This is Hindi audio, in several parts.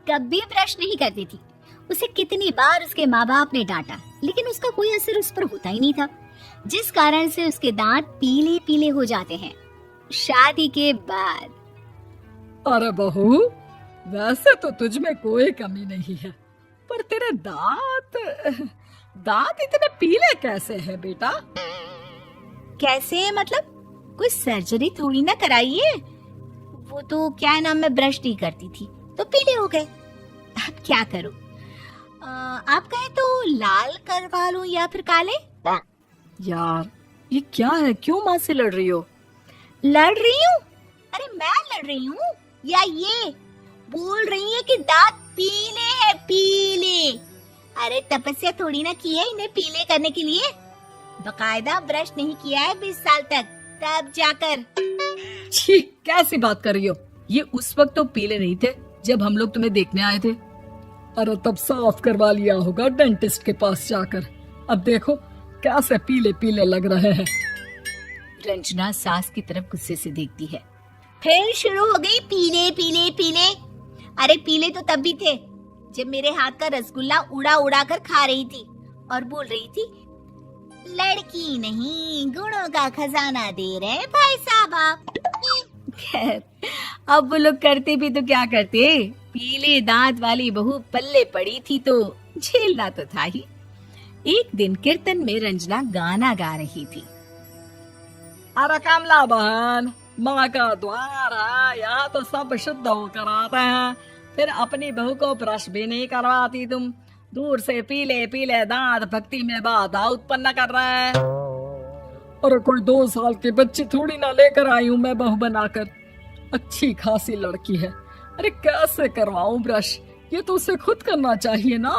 कभी ब्रश नहीं करती थी। उसे कितनी बार उसके माँ बाप ने डांटा, लेकिन उसका कोई असर उस पर होता ही नहीं था, जिस कारण से उसके दांत पीले पीले हो जाते हैं। शादी के बाद अरे बहू, वैसे तो तुझ में कोई कमी नहीं है, पर तेरे दांत दांत इतने पीले कैसे हैं बेटा? कैसे मतलब? कोई सर्जरी थोड़ी ना कराई है। वो तो क्या नाम, मैं ब्रश नहीं करती थी तो पीले हो गए। अब क्या करूं? आप कहें तो लाल करवा लूं या फिर काले? यार ये क्या है, क्यों माँ से लड़ रही हो? लड़ रही हूँ? अरे मैं लड़ रही हूँ या ये बोल रही है कि दांत पीले हैं, पीले। अरे तपस्या थोड़ी ना की है इन्हें पीले करने के लिए। बकायदा ब्रश नहीं किया है 20 साल तक, तब जाकर। छी, कैसी बात कर रही हो? ये उस वक्त तो पीले नहीं थे जब हम लोग तुम्हें देखने आए थे। अरे तब साफ करवा लिया होगा डेंटिस्ट के पास जाकर। अब देखो कैसे पीले पीले लग रहे हैं। रंजना सास की तरफ गुस्से से देखती है। फिर शुरू हो गई पीले पीले पीले। अरे पीले तो तब भी थे जब मेरे हाथ का रसगुल्ला उड़ा उड़ा कर खा रही थी और बोल रही थी, लड़की नहीं गुणों का खजाना दे रहे भाई साहब आप। खैर, अब वो लोग करते भी तो क्या करते, पीले दांत वाली बहू पल्ले पड़ी थी तो झेलना तो था ही। एक दिन कीर्तन में रंजना गाना गा रही थी। अरे कमला बहन, माँ का द्वार है, यहाँ तो सब शुद्ध होकर आते हैं, फिर अपनी बहू को ब्रश भी नहीं करवाती तुम। दूर से पीले पीले दांत भक्ति में बाधा उत्पन्न कर रहे हैं। अरे कोई 2 साल के बच्चे थोड़ी ना लेकर आई हूँ मैं बहू बनाकर। अच्छी खासी लड़की है, अरे कैसे करवाऊं ब्रश? ये तो उसे खुद करना चाहिए ना।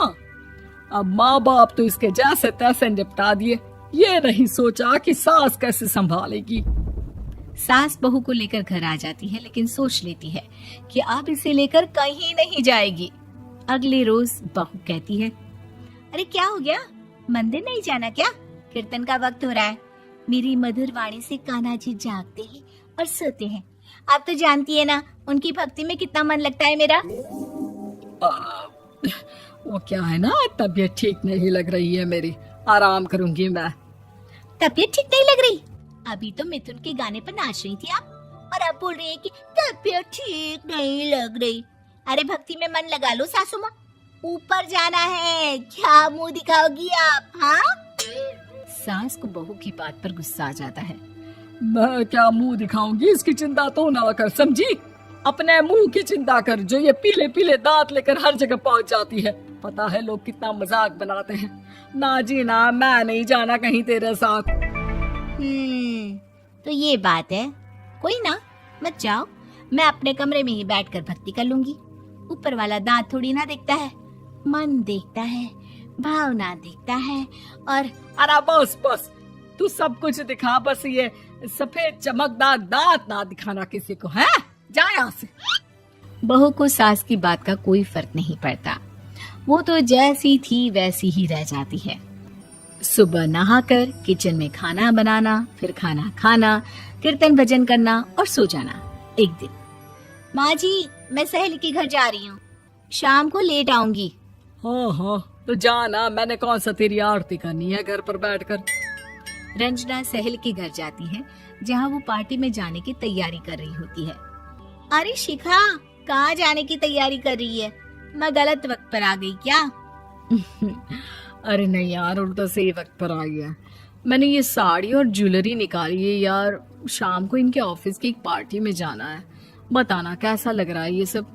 अब माँ बाप तो इसके जैसे तैसे निपटा दिए, ये नहीं सोचा कि सास कैसे संभालेगी। सास बहू को लेकर घर आ जाती है, लेकिन सोच लेती है कि अब इसे लेकर कहीं नहीं जाएगी। अगले रोज बहू कहती है, अरे क्या हो गया, मंदिर नहीं जाना क्या? कीर्तन का वक्त हो रहा है। मेरी मधुर वाणी से कान्हा जी जागते हैं और सोते हैं। आप तो जानती है ना उनकी भक्ति में कितना मन लगता है मेरा। वो क्या है ना, तबीयत ठीक नहीं लग रही है मेरी, आराम करूंगी मैं। तबीयत ठीक नहीं लग रही? अभी तो मिथुन के गाने पर नाच रही थी आप, और अब बोल रही है कि तबीयत ठीक नहीं लग रही। अरे भक्ति में मन लगा लो सासू माँ, ऊपर जाना है, क्या मुंह दिखाओगी आप? हाँ? सास को बहू की बात पर गुस्सा आ जाता है। मैं क्या मुंह दिखाऊंगी, इसकी चिंता तो ना कर, समझी? अपने मुंह की चिंता कर, जो ये पीले पीले दांत लेकर हर जगह पहुंच जाती है। पता है लोग कितना मजाक बनाते हैं। ना जी ना, मैं नहीं जाना कहीं तेरे साथ। तो ये बात है। कोई ना, मत जाओ, मैं अपने कमरे में ही बैठकर भक्ति कर लूंगी। ऊपर वाला दांत थोड़ी ना देखता है, मन देखता है, भावना देखता है। और अरे बस बस, तू सब कुछ दिखा, बस ये सफेद चमकदार दांत ना दिखाना किसी को, है? जा यहाँ से। बहू को सास की बात का कोई फर्क नहीं पड़ता, वो तो जैसी थी वैसी ही रह जाती है। सुबह नहाकर किचन में खाना बनाना, फिर खाना खाना, कीर्तन भजन करना और सो जाना। एक दिन, माँ जी मैं सहेली के घर जा रही हूँ, शाम को लेट आऊंगी। हाँ हाँ तो जाना, मैंने कौन सा तेरी आरती करनी है घर पर बैठकर। रंजना सहेली के घर जाती है, जहाँ वो पार्टी में जाने की तैयारी कर रही होती है। अरे शिखा, कहाँ जाने की तैयारी कर रही है? मैं गलत वक्त पर आ गई क्या? अरे नहीं यार, उल्टा सही वक्त पर आई है। मैंने ये साड़ी और ज्वेलरी निकाली है यार, शाम को इनके ऑफिस की एक पार्टी में जाना है। बताना कैसा लग रहा है ये सब?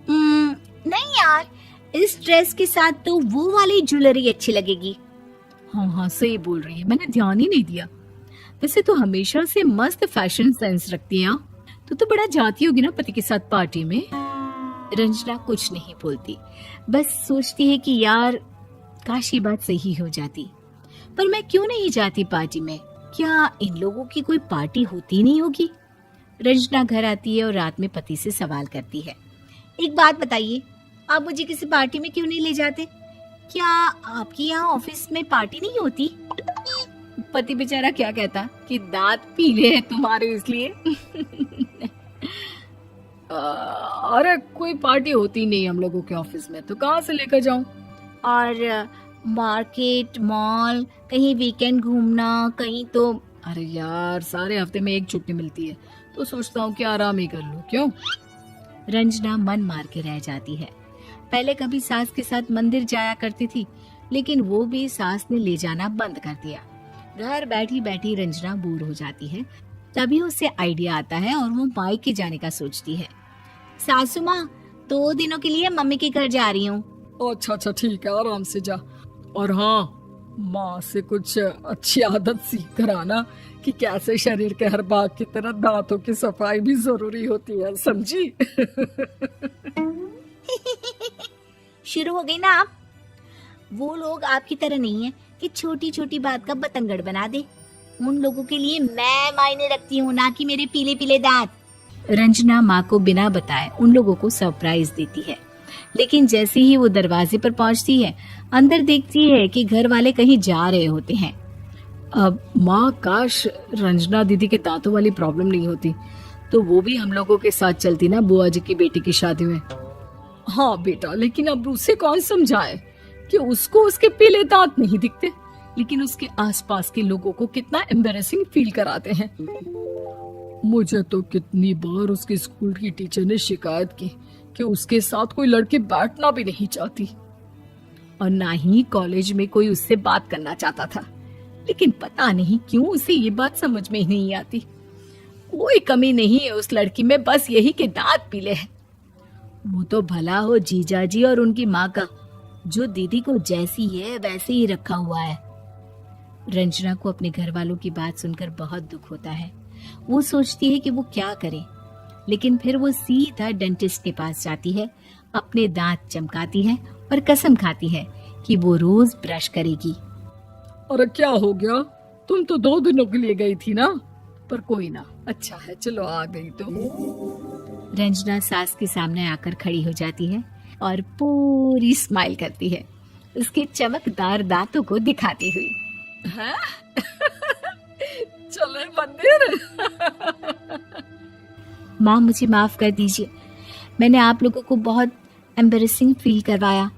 नहीं यार, इस ड्रेस के साथ तो वो वाली ज्वेलरी अच्छी लगेगी। हाँ हाँ सही बोल रही है, मैंने ध्यान ही नहीं दिया। वैसे तो हमेशा से मस्त फैशन सेंस रखती है। तो बड़ा जाती होगी ना पति के साथ पार्टी में। रंजना कुछ नहीं बोलती, बस सोचती है कि यार काश ये बात सही हो जाती। पर मैं क्यों नहीं जाती पार्टी में? क्या इन लोगों की कोई पार्टी होती नहीं होगी? रंजना घर आती है और रात में पति से सवाल करती है, एक बात बताइए, आप मुझे किसी पार्टी में क्यों नहीं ले जाते? क्या आपकी यहाँ ऑफिस में पार्टी नहीं होती? पति बेचारा क्या कहता कि दांत पीले हैं तुम्हारे इसलिए। अरे कोई पार्टी होती नहीं हम लोगों के ऑफिस में, तो कहाँ से लेकर जाऊं? और मार्केट, मॉल, कहीं वीकेंड घूमना, कहीं तो। अरे यार, सारे हफ्ते में एक छुट्टी मिलती है, तो सोचता हूँ कि आराम ही कर लूं। क्यों? रंजना मन मार के रह जाती है। पहले कभी सास के साथ मंदिर जाया करती थी, लेकिन वो भी सास ने ले जाना बंद कर दिया। घर बैठी बैठी रंजना बोर हो जाती है। तभी उसे आइडिया आता है और वो मायके जाने का सोचती है। सासू माँ, 2 दिनों के लिए मम्मी के घर जा रही हूँ। अच्छा अच्छा, ठीक है, आराम से जा। और हाँ, माँ से कुछ अच्छी आदत सीख कर आना कि कैसे शरीर के हर भाग की तरह दांतों की सफाई भी जरूरी होती है, समझी? शुरू हो गई ना आप। वो लोग आपकी तरह नहीं है कि छोटी छोटी बात का बतंगड़ बना दे। उन लोगों के लिए मैं मायने रखती हूँ, ना कि मेरे पीले पीले दांत। रंजना माँ को बिना बताए उन लोगों को सरप्राइज देती है, लेकिन जैसे ही वो दरवाजे पर पहुंचती है, अंदर देखती है कि घर वाले कहीं जा रहे होते हैं। अब माँ, काश रंजना दीदी के दांतों वाली प्रॉब्लम नहीं होती, तो वो भी हम लोगों के साथ चलती ना बुआ जी की बेटी की शादी में। हाँ बेटा, लेकिन अब उसे कौन समझाए कि उसको उसके पीले दांत नहीं दिखते, लेकिन उसके आसपास के लोगों को कितना एम्बैरेसिंग फील कराते हैं। मुझे तो कितनी बार उसके स्कूल की टीचर ने शिकायत की कि उसके साथ कोई लड़की बैठना भी नहीं चाहती, और ना ही कॉलेज में कोई उससे बात करना चाहता था। लेकिन पता नहीं क्यों उसे ये बात समझ में ही नहीं आती। कोई कमी नहीं है उस लड़की में, बस यही कि दांत पीले हैं। वो तो भला हो जीजा जी और उनकी माँ का, जो दीदी को जैसी है वैसे ही रखा हुआ है। रंजना को अपने घर वालों की बात सुनकर बहुत दुख होता है। वो सोचती है कि वो क्या करे, लेकिन फिर वो सीधा डेंटिस्ट के पास जाती है, अपने दांत चमकाती है और कसम खाती है कि वो रोज ब्रश करेगी। अरे क्या हो गया? तुम तो 2 दिनों के लिए गई थी ना, पर कोई ना, अच्छा है, चलो आ गई तो। रंजना सास के सामने आकर खड़ी हो जाती है और पूरी स्माइल करती है, उसके चमकदार दांतों को दिखाती हुई। हैं? चले मंदिर? माँ, मुझे माफ कर दीजिए, मैंने आप लोगों को बहुत एम्बैरेसिंग फील करवाया।